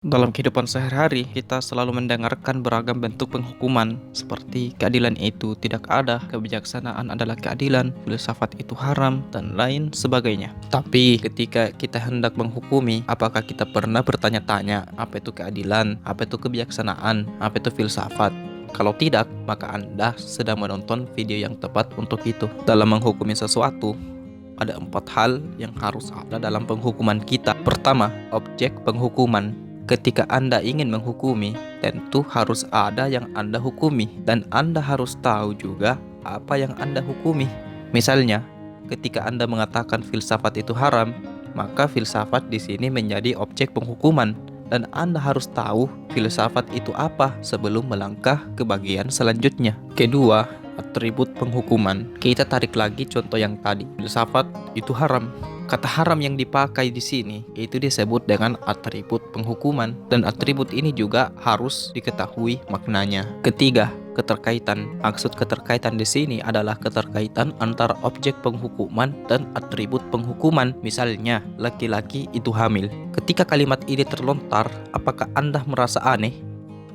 Dalam kehidupan sehari-hari, kita selalu mendengarkan beragam bentuk penghukuman, seperti keadilan itu tidak ada, kebijaksanaan adalah keadilan, filsafat itu haram, dan lain sebagainya. Tapi, ketika kita hendak menghukumi, apakah kita pernah bertanya-tanya, apa itu keadilan, apa itu kebijaksanaan, apa itu filsafat? Kalau tidak, maka Anda sedang menonton video yang tepat untuk itu. Dalam menghukumi sesuatu, ada 4 hal yang harus ada dalam penghukuman kita. Pertama, objek penghukuman. Ketika Anda ingin menghukumi, tentu harus ada yang Anda hukumi, dan Anda harus tahu juga apa yang Anda hukumi. Misalnya, ketika Anda mengatakan filsafat itu haram, maka filsafat di sini menjadi objek penghukuman, dan Anda harus tahu filsafat itu apa sebelum melangkah ke bagian selanjutnya. Kedua, atribut penghukuman. Kita tarik lagi contoh yang tadi, filsafat itu haram. Kata haram yang dipakai di sini itu disebut dengan atribut penghukuman, dan atribut ini juga harus diketahui maknanya. Ketiga, keterkaitan. Maksud keterkaitan di sini adalah keterkaitan antara objek penghukuman dan atribut penghukuman. Misalnya, laki-laki itu hamil. Ketika kalimat ini terlontar, apakah Anda merasa aneh?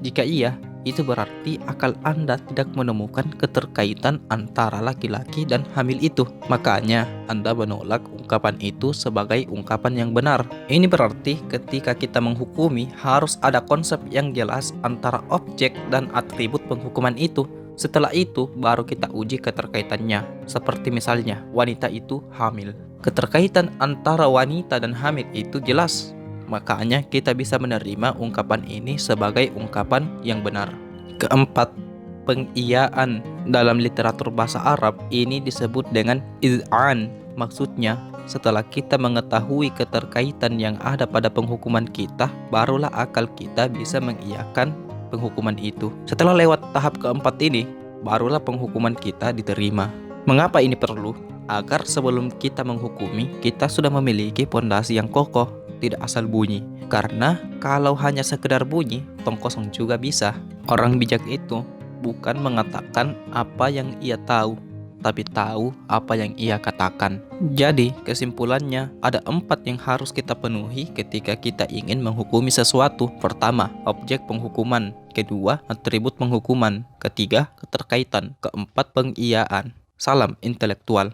Jika iya, itu berarti akal Anda tidak menemukan keterkaitan antara laki-laki dan hamil itu. Makanya Anda menolak ungkapan itu sebagai ungkapan yang benar. Ini berarti ketika kita menghukumi harus ada konsep yang jelas antara objek dan atribut penghukuman itu. Setelah itu baru kita uji keterkaitannya. Seperti misalnya wanita itu hamil. Keterkaitan antara wanita dan hamil itu jelas. Makanya kita bisa menerima ungkapan ini sebagai ungkapan yang benar. Keempat, pengiyaan. Dalam literatur bahasa Arab ini disebut dengan iz'an. Maksudnya, setelah kita mengetahui keterkaitan yang ada pada penghukuman kita, barulah akal kita bisa mengiyakan penghukuman itu. Setelah lewat tahap keempat ini, barulah penghukuman kita diterima. Mengapa ini perlu? Agar sebelum kita menghukumi, kita sudah memiliki pondasi yang kokoh, tidak asal bunyi. Karena kalau hanya sekedar bunyi, tong kosong juga bisa. Orang bijak itu bukan mengatakan apa yang ia tahu, tapi tahu apa yang ia katakan. Jadi kesimpulannya ada 4 yang harus kita penuhi ketika kita ingin menghukumi sesuatu. Pertama, objek penghukuman. Kedua, atribut penghukuman. Ketiga, keterkaitan. Keempat, pengiyaan. Salam intelektual.